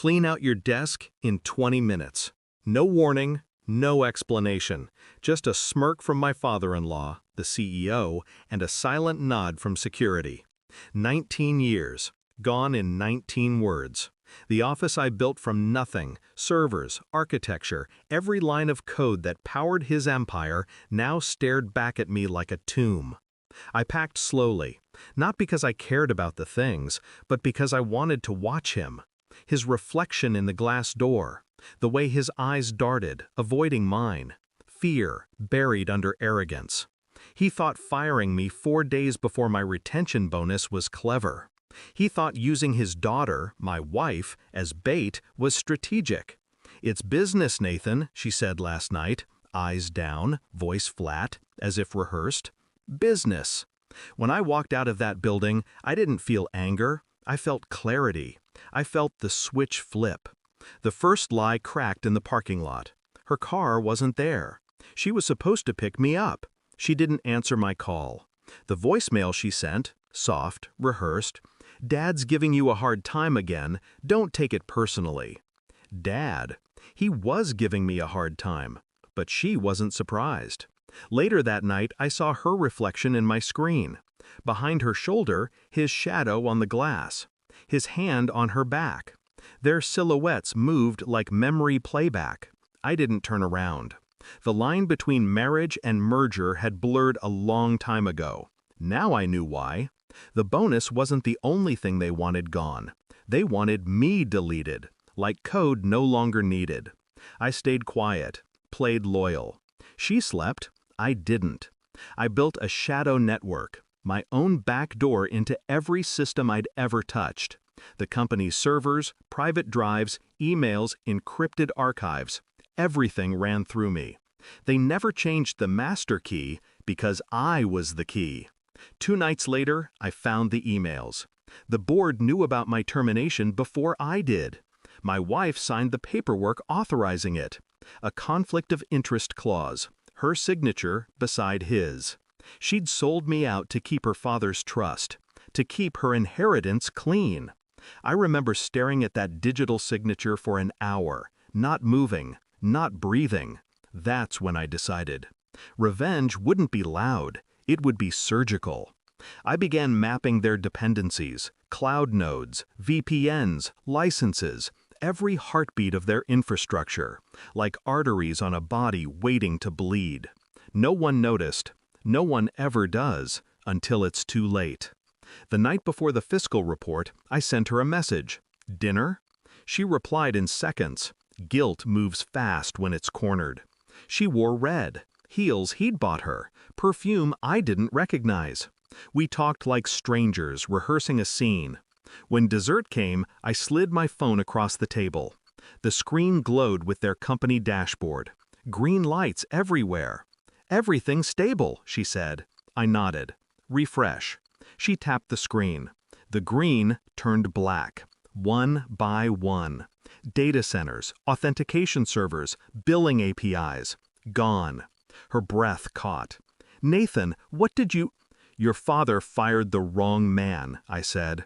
Clean out your desk in 20 minutes. No warning, no explanation. Just a smirk from my father-in-law, the CEO, and a silent nod from security. 19 years, gone in 19 words. The office I built from nothing, servers, architecture, every line of code that powered his empire now stared back at me like a tomb. I packed slowly, not because I cared about the things, but because I wanted to watch him. His reflection in the glass door, the way his eyes darted, avoiding mine. Fear buried under arrogance. He thought firing me 4 days before my retention bonus was clever. He thought using his daughter, my wife, as bait was strategic. "It's business, Nathan," she said last night, eyes down, voice flat, as if rehearsed. Business. When I walked out of that building, I didn't feel anger. I felt clarity. I felt the switch flip. The first lie cracked in the parking lot. Her car wasn't there. She was supposed to pick me up. She didn't answer my call. The voicemail she sent, soft, rehearsed, "Dad's giving you a hard time again. Don't take it personally." Dad. He was giving me a hard time, but she wasn't surprised. Later that night, I saw her reflection in my screen. Behind her shoulder, his shadow on the glass. His hand on her back. Their silhouettes moved like memory playback. I didn't turn around. The line between marriage and merger had blurred a long time ago. Now I knew why. The bonus wasn't the only thing they wanted gone. They wanted me deleted, like code no longer needed. I stayed quiet, played loyal. She slept. I didn't. I built a shadow network, my own back door into every system I'd ever touched. The company's servers, private drives, emails, encrypted archives. Everything ran through me. They never changed the master key because I was the key. 2 nights later, I found the emails. The board knew about my termination before I did. My wife signed the paperwork authorizing it. A conflict of interest clause. Her signature beside his. She'd sold me out to keep her father's trust, to keep her inheritance clean. I remember staring at that digital signature for an hour, not moving, not breathing. That's when I decided. Revenge wouldn't be loud, it would be surgical. I began mapping their dependencies, cloud nodes, VPNs, licenses, every heartbeat of their infrastructure, like arteries on a body waiting to bleed. No one noticed. No one ever does, until it's too late. The night before the fiscal report, I sent her a message. "Dinner?" She replied in seconds. Guilt moves fast when it's cornered. She wore red, heels he'd bought her, perfume I didn't recognize. We talked like strangers, rehearsing a scene. When dessert came, I slid my phone across the table. The screen glowed with their company dashboard. Green lights everywhere. "Everything's stable," she said. I nodded. "Refresh." She tapped the screen. The green turned black, one by one. Data centers, authentication servers, billing APIs. Gone. Her breath caught. "Nathan, what did you—" "Your father fired the wrong man," I said.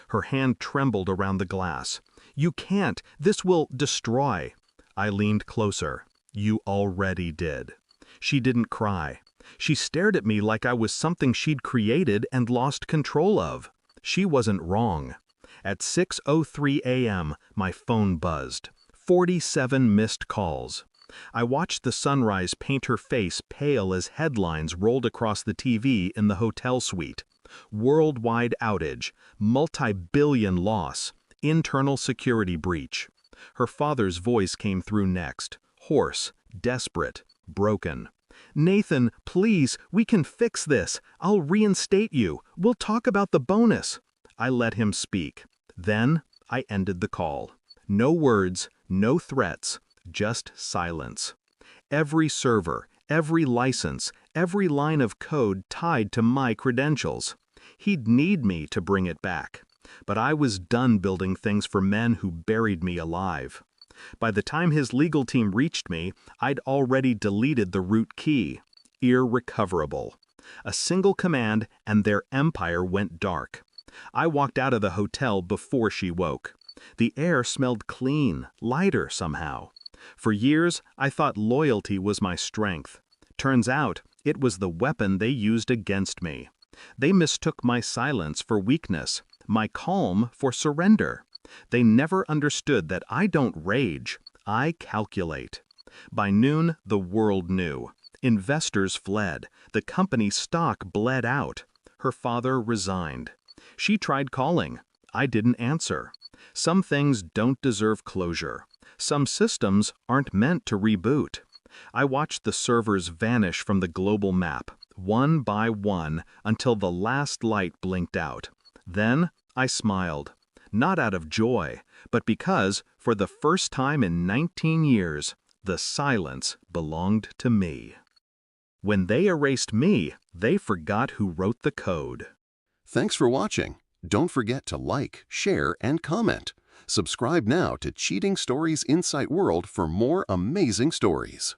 Her hand trembled around the glass. "You can't. This will destroy." I leaned closer. "You already did." She didn't cry. She stared at me like I was something she'd created and lost control of. She wasn't wrong. At 6:03 a.m., my phone buzzed. 47 missed calls. I watched the sunrise paint her face pale as headlines rolled across the TV in the hotel suite. Worldwide outage, multi-billion loss, internal security breach. Her father's voice came through next, hoarse, desperate, broken. "Nathan, please, we can fix this. I'll reinstate you. We'll talk about the bonus." I let him speak. Then I ended the call. No words, no threats, just silence. Every server, every license, every line of code tied to my credentials. He'd need me to bring it back. But I was done building things for men who buried me alive. By the time his legal team reached me, I'd already deleted the root key. Irrecoverable. A single command and their empire went dark. I walked out of the hotel before she woke. The air smelled clean, lighter somehow. For years, I thought loyalty was my strength. Turns out, it was the weapon they used against me. They mistook my silence for weakness, my calm for surrender. They never understood that I don't rage, I calculate. By noon, the world knew. Investors fled. The company's stock bled out. Her father resigned. She tried calling. I didn't answer. Some things don't deserve closure. Some systems aren't meant to reboot. I watched the servers vanish from the global map, one by one, until the last light blinked out. Then I smiled. Not out of joy, but because, for the first time in 19 years, the silence belonged to me. When they erased me, they forgot who wrote the code. Thanks for watching. Don't forget to like, share, and comment. Subscribe now to Cheating Stories Insight World for more amazing stories.